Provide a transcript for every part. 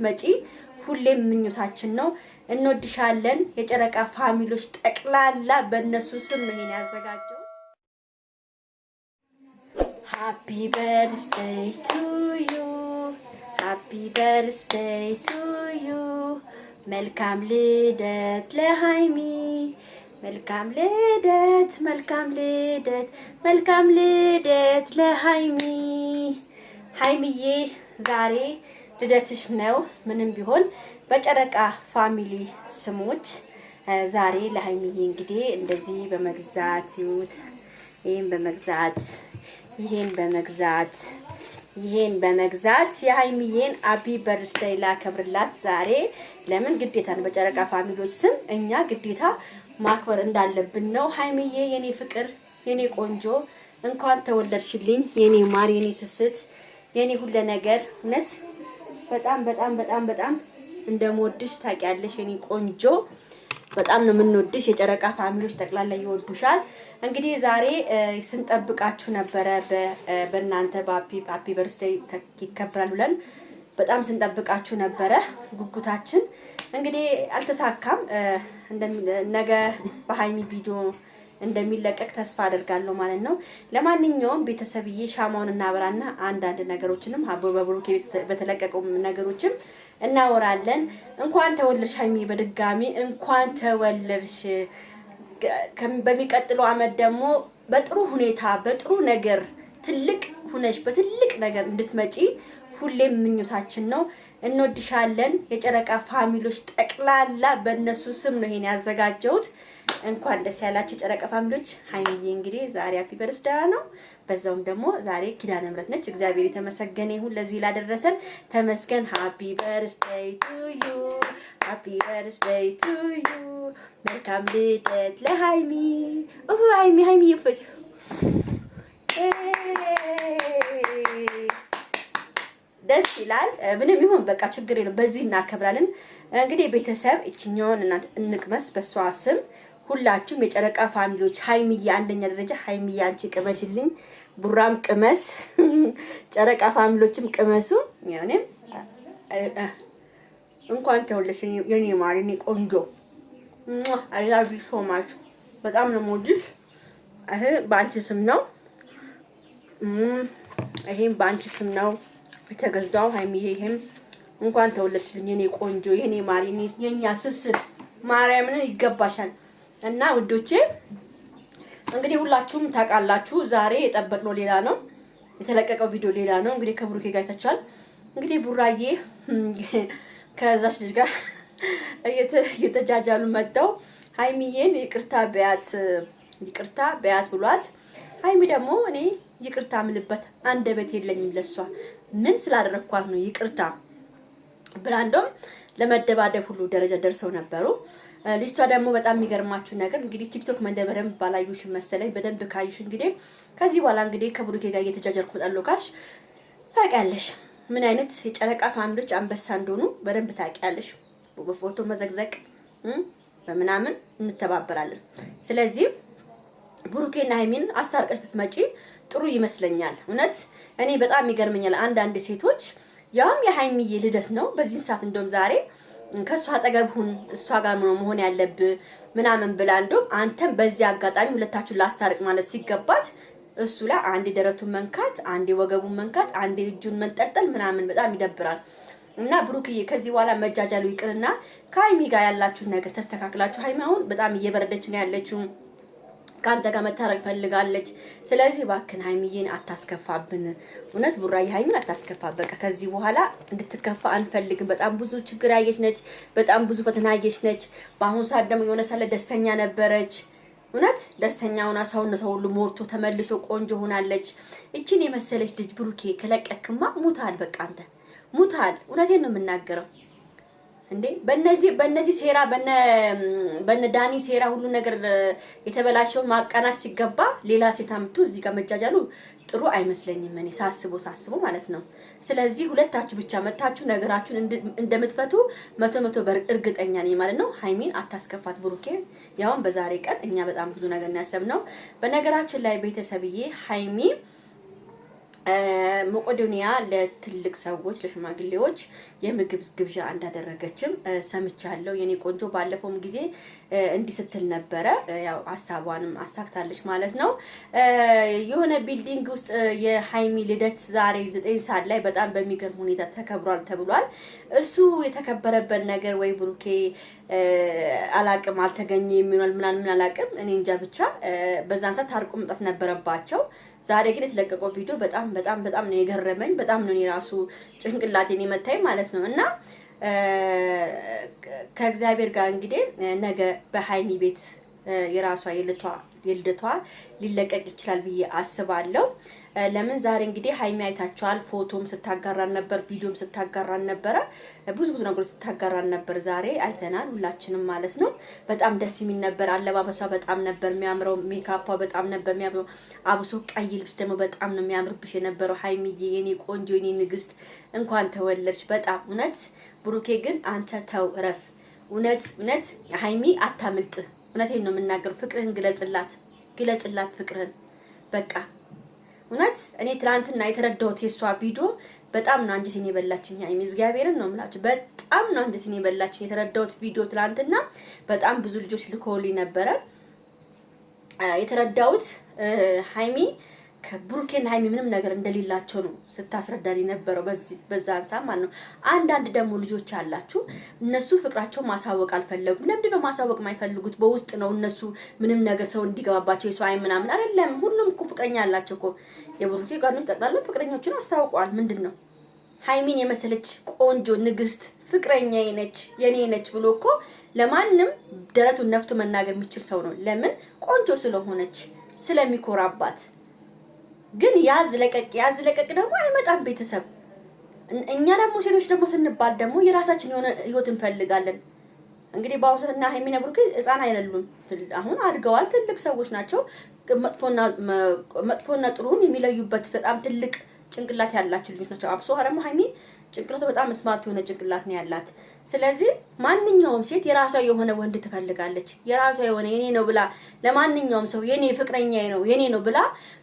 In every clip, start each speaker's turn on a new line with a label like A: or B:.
A: መጪ ሁሌም ምኞታችን ነው። እንወድሻለን። የጨረቃ ፋሚሊዎች ጠቅላላ በእነሱ ስም ነው ይሄን ያዘጋጀው። ሃፒ በርዝዴይ ቱ ዩ ሃፒ በርዝዴይ ቱ ዩ መልካም ልደት ለሃይሚ መልካም ልደት መልካም ልደት መልካም ልደት ለሃይሚ። ሃይሚዬ ዛሬ ልደትሽ ነው። ምንም ቢሆን በጨረቃ ፋሚሊ ስሞች ዛሬ ለሃይሚዬ እንግዲህ እንደዚህ በመግዛት ይሁት ይሄን በመግዛት የሃይሚዬን ሃፒ በርዝዴይ ላከብርላት ዛሬ። ለምን ግዴታ ነው በጨረቃ ፋሚሊዎች ስም እኛ ግዴታ ማክበር እንዳለብን ነው። ሃይሚዬ የኔ ፍቅር የኔ ቆንጆ እንኳን ተወለድሽልኝ የኔ ማር የኔ ስስት የኔ ሁሉ ነገር እውነት በጣም በጣም በጣም በጣም እንደምወድሽ ታውቂያለሽ የኔ ቆንጆ። በጣም ነው የምንወድሽ። የጨረቃ ፋሚሊዎች ጠቅላላ ይወዱሻል። እንግዲህ ዛሬ ስንጠብቃችሁ ነበረ በእናንተ ሃፒ በርዝዴይ ይከበራል ብለን በጣም ስንጠብቃችሁ ነበረ። ጉጉታችን እንግዲህ አልተሳካም። ነገ በሃይሚ ቪዲዮ እንደሚለቀቅ ተስፋ አደርጋለሁ ማለት ነው። ለማንኛውም ቤተሰብዬ ሻማውን እናበራና አንዳንድ ነገሮችንም በብሩኬ በተለቀቀው ነገሮችም እናወራለን። እንኳን ተወለድሽ ሃይሚ፣ በድጋሚ እንኳን ተወለድሽ። በሚቀጥለው አመት ደግሞ በጥሩ ሁኔታ በጥሩ ነገር ትልቅ ሁነሽ በትልቅ ነገር እንድትመጪ ሁሌም ምኞታችን ነው። እንወድሻለን። የጨረቃ ፋሚሊዎች ጠቅላላ በእነሱ ስም ነው ይሄን ያዘጋጀሁት። እንኳን ደስ ያላችሁ የጨረቃ ፋሚሊዎች። ሃይሚዬ እንግዲህ ዛሬ ሃፒ በርዝዴይ ነው። በዛውም ደግሞ ዛሬ ኪዳነ ምሕረት ነች። እግዚአብሔር የተመሰገነ ይሁን ለዚህ ላደረሰን ተመስገን። ሃፒ በርዝዴይ ቱ ዩ ሃፒ በርዝዴይ ቱ ዩ መልካም ልደት ለሃይሚ። ሃይሚ ይፈይ ደስ ይላል። ምንም ይሁን በቃ ችግር የለም። በዚህ እናከብራለን። እንግዲህ ቤተሰብ እቺኛውን እናንተ እንቅመስ በሷ ስም ሁላችሁም የጨረቃ ፋሚሊዎች። ሃይሚዬ አንደኛ ደረጃ ሃይሚዬ አንቺ ቅመሽልኝ፣ ቡራም ቅመስ፣ ጨረቃ ፋሚሊዎችም ቅመሱ። ያኔ እንኳን ተወለድሽ የኔ ማር የኔ ቆንጆ። አይ ላቭ ዩ ሶ ማች። በጣም ነው የምወድሽ። ይሄ በአንቺ ስም ነው። ይሄም በአንቺ ስም ነው የተገዛው። ሃይሚዬ ይሄም እንኳን ተወለድሽልኝ የኔ ቆንጆ የኔ ማር የኛ ስስት ማርያምን ይገባሻል። እና ውዶቼ እንግዲህ ሁላችሁም ታውቃላችሁ ዛሬ የጠበቅነው ሌላ ነው፣ የተለቀቀው ቪዲዮ ሌላ ነው። እንግዲህ ከብሩኬ ጋር አይታችኋል። እንግዲህ ቡራዬ ከዛች ልጅ ጋር እየተጃጃሉ መጣው። ሃይሚዬን ይቅርታ በያት ብሏት፣ ሃይሚ ደግሞ እኔ ይቅርታ ምልበት አንደበት የለኝም ለሷ ምን ስላደረኳት ነው ይቅርታ ብላ እንደውም ለመደባደብ ሁሉ ደረጃ ደርሰው ነበሩ። ልጅቷ ደግሞ በጣም የሚገርማችሁ ነገር እንግዲህ ቲክቶክ መንደበረም ባላዩሽ መሰለኝ በደንብ ካዩሽ እንግዲህ ከዚህ በኋላ እንግዲህ ከብሩኬ ጋር እየተጃጀርኩ ጣለው ካልሽ ታውቂያለሽ ምን አይነት የጨረቃ ፋሚሊዎች አንበሳ እንደሆኑ በደንብ ታውቂያለሽ። በፎቶ መዘግዘቅ በምናምን እንተባበራለን። ስለዚህ ብሩኬና ሃይሚን አስታርቀሽ ብትመጪ ጥሩ ይመስለኛል። እውነት እኔ በጣም ይገርመኛል አንዳንድ ሴቶች ያውም የሃይሚዬ ልደት ነው በዚህ ሰዓት እንደውም ዛሬ ከሷ አጠገብ ሁን እሷ ጋር ነው መሆን ያለብህ ምናምን ብላ እንደውም አንተም በዚህ አጋጣሚ ሁለታችሁን ላስታርቅ ማለት ሲገባት እሱ ላይ አንዴ ደረቱን መንካት፣ አንዴ ወገቡን መንካት፣ አንዴ እጁን መንጠልጠል ምናምን በጣም ይደብራል። እና ብሩክዬ ከዚህ በኋላ መጃጃሉ ይቅርና ከሃይሚ ጋር ያላችሁን ነገር ተስተካክላችሁ፣ ሃይሚ አሁን በጣም እየበረደች ነው ያለችው፣ ካንተ ጋር መታረቅ ፈልጋለች። ስለዚህ እባክህን ሃይሚዬን አታስከፋብን። እውነት ቡራዬ ሃይሚን አታስከፋ። በቃ ከዚህ በኋላ እንድትከፋ አንፈልግም። በጣም ብዙ ችግር ያየች ነች፣ በጣም ብዙ ፈተና ያየች ነች። በአሁኑ ሰዓት ደግሞ የሆነ ሳለ ደስተኛ ነበረች። እውነት ደስተኛ ሆና ሰውነቷ ሁሉ ሞርቶ ተመልሶ ቆንጆ ሆናለች። እቺን የመሰለች ልጅ ብሩኬ ከለቀክማ ሙታል። በቃ አንተ ሙታል። እውነቴን ነው የምናገረው። እንዴ በእነዚህ ሴራ በነ ዳኒ ሴራ ሁሉ ነገር የተበላሸው ማቀናሽ ሲገባ ሌላ ሴት አምጥቶ እዚህ ጋር መጃጃሉ ጥሩ አይመስለኝም። እኔ ሳስበው ማለት ነው። ስለዚህ ሁለታችሁ ብቻ መታችሁ ነገራችሁን እንደምትፈቱ መቶ እርግጠኛ ነኝ ማለት ነው። ሃይሚን አታስከፋት ብሩኬ። ያውን በዛሬ ቀን እኛ በጣም ብዙ ነገር እናያሰብነው። በነገራችን ላይ ቤተሰብዬ ሃይሚ መቄዶንያ ለትልቅ ሰዎች ለሽማግሌዎች የምግብ ግብዣ እንዳደረገችም ሰምቻለሁ። የኔ ቆንጆ ባለፈውም ጊዜ እንዲህ ስትል ነበረ። ያው ሀሳቧንም አሳክታለች ማለት ነው። የሆነ ቢልዲንግ ውስጥ የሃይሚ ልደት ዛሬ 9 ሰዓት ላይ በጣም በሚገርም ሁኔታ ተከብሯል ተብሏል። እሱ የተከበረበት ነገር ወይ ብሩኬ አላቅም አልተገኘ የሚሆናል ምናምን አላቅም፣ እኔ እንጃ። ብቻ በዛን ሰዓት ታርቆ መምጣት ነበረባቸው። ዛሬ ግን የተለቀቀው ቪዲዮ በጣም በጣም በጣም ነው የገረመኝ። በጣም ነው የራሱ ጭንቅላቴን የመታኝ ማለት ነው። እና ከእግዚአብሔር ጋር እንግዲህ ነገ በሃይሚ ቤት የራሷ የልደቷ ሊለቀቅ ይችላል ብዬ አስባለሁ። ለምን ዛሬ እንግዲህ ሃይሚ አይታችኋል። ፎቶም ስታጋራን ነበር፣ ቪዲዮም ስታጋራን ነበረ፣ ብዙ ነገሮች ስታጋራን ነበር። ዛሬ አይተናል ሁላችንም ማለት ነው። በጣም ደስ የሚል ነበር። አለባበሷ በጣም ነበር የሚያምረው። ሜካፓ በጣም ነበር የሚያምረው። አብሶ ቀይ ልብስ ደግሞ በጣም ነው የሚያምርብሽ የነበረው። ሃይሚዬ የኔ ቆንጆ የኔ ንግስት እንኳን ተወለድሽ። በጣም እውነት። ብሩኬ ግን አንተ ተው እረፍ። እውነት ሃይሚ አታምልጥ። እውነቴን ነው የምናገረው። ፍቅርህን ግለጽላት ፍቅርህን በቃ እውነት። እኔ ትናንትና የተረዳሁት የሷ ቪዲዮ በጣም ነው አንጀቴን የበላችኝ። ሃይሚ እግዚአብሔርን ነው የምላችሁ፣ በጣም ነው አንጀቴን የበላችኝ የተረዳሁት ቪዲዮ ትናንትና። በጣም ብዙ ልጆች ልኮልኝ ነበረ የተረዳሁት። ሃይሚ ከብሩኬና ሃይሚ ምንም ነገር እንደሌላቸው ነው ስታስረዳኝ ነበረው በዛን ሰዓት ማለት ነው። አንዳንድ ደግሞ ልጆች አላችሁ እነሱ ፍቅራቸው ማሳወቅ አልፈለጉም። ለምንድን ነው ማሳወቅ የማይፈልጉት? በውስጥ ነው እነሱ ምንም ነገር ሰው እንዲገባባቸው የሰው አይ ምናምን አይደለም። ሁሉም እኮ ፍቅረኛ አላቸው እኮ። የብሩኬ ጓደኞች ጠቅላላ ፍቅረኞችን አስታውቀዋል። ምንድን ነው ሃይሚን የመሰለች ቆንጆ ንግስት ፍቅረኛዬ ነች የኔ ነች ብሎ እኮ ለማንም ደረቱን ነፍቶ መናገር የሚችል ሰው ነው። ለምን? ቆንጆ ስለሆነች ስለሚኮራባት። ግን ያዝ ለቀቅ ደግሞ አይመጣም ቤተሰብ። እኛ ደግሞ ሴቶች ደግሞ ስንባል ደግሞ የራሳችን የሆነ ህይወት እንፈልጋለን። እንግዲህ በአሁኑ ሰዓት እና ሃይሚና ብሩኬ ህፃን አይደሉም። አሁን አድገዋል፣ ትልቅ ሰዎች ናቸው። መጥፎና ጥሩን የሚለዩበት በጣም ትልቅ ጭንቅላት ያላቸው ልጆች ናቸው። አብሶ ደግሞ ሃይሚ ጭንቅላቷ በጣም ስማርት የሆነ ጭንቅላት ነው ያላት። ስለዚህ ማንኛውም ሴት የራሷ የሆነ ወንድ ትፈልጋለች። የራሷ የሆነ የኔ ነው ብላ ለማንኛውም ሰው የኔ ፍቅረኛዬ ነው የኔ ነው ብላ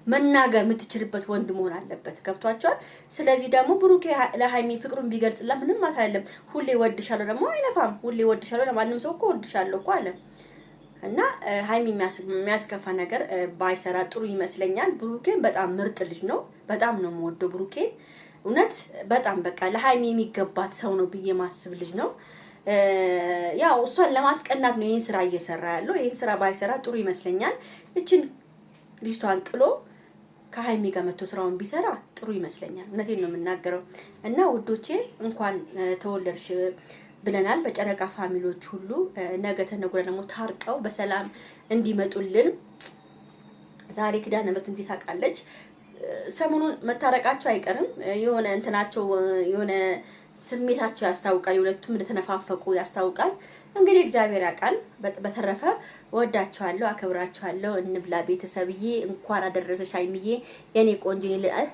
A: መናገር የምትችልበት ወንድ መሆን አለበት። ገብቷቸዋል። ስለዚህ ደግሞ ብሩኬ ለሃይሚ ፍቅሩን ቢገልጽላት ምንም ማለት አይደለም። ሁሌ ወድሻለሁ ደግሞ አይነፋም። ሁሌ ወድሻለሁ ለማንም ሰው እኮ ወድሻለሁ እኮ አለ እና ሃይሚ የሚያስከፋ ነገር ባይሰራ ጥሩ ይመስለኛል። ብሩኬን በጣም ምርጥ ልጅ ነው። በጣም ነው የምወደው ብሩኬን እውነት በጣም በቃ ለሃይሚ የሚገባት ሰው ነው ብዬ ማስብ ልጅ ነው። ያው እሷን ለማስቀናት ነው ይሄን ስራ እየሰራ ያለው። ይሄን ስራ ባይሰራ ጥሩ ይመስለኛል። እቺን ልጅቷን ጥሎ ከሃይሚ ጋር መጥቶ ስራውን ቢሰራ ጥሩ ይመስለኛል። እውነቴን ነው የምናገረው። እና ውዶቼ እንኳን ተወለድሽ ብለናል። በጨረቃ ፋሚሊዎች ሁሉ ነገ ተነገ ደግሞ ታርቀው በሰላም እንዲመጡልን ዛሬ ኪዳነ ምሕረት እንዴት አውቃለች ሰሞኑን መታረቃቸው አይቀርም። የሆነ እንትናቸው የሆነ ስሜታቸው ያስታውቃል። የሁለቱም እንደተነፋፈቁ ያስታውቃል። እንግዲህ እግዚአብሔር ያውቃል። በተረፈ ወዳችኋለሁ፣ አከብራችኋለሁ። እንብላ ቤተሰብዬ። እንኳን አደረሰሽ ሃይሚዬ የኔ ቆንጆ ይልአል።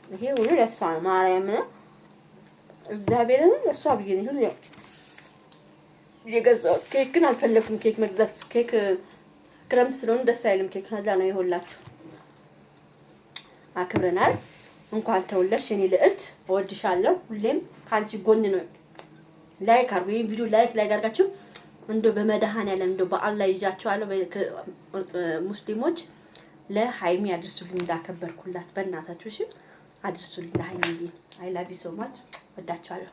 A: ይሄ ሁሉ ለሷ ነው። ማርያም እግዚአብሔርን ለሷ ብዬ ነው የገዛው። ኬክ ግን አልፈለኩም። ኬክ መግዛት ኬክ ክረምት ስለሆነ ደስ አይልም። ኬክ ነዳ ነው ይሆላችሁ። አክብረናል። እንኳን ተወለድሽ የኔ ልዕልት፣ እወድሻለሁ። ሁሌም ካንቺ ጎን ነው። ላይክ አርጉ። ይሄን ቪዲዮ ላይክ አድርጋችሁ እንደው በመድኃኒዓለም እንደው በአላህ ይዣችኋለሁ። ሙስሊሞች ለሃይሚ አድርሱልኝ እንዳከበርኩላት በእናታችሁ። እሺ አድርሱልኝ ለሃይሚ። አይ ላቭ ዩ ሶ ማች። ወዳችኋለሁ።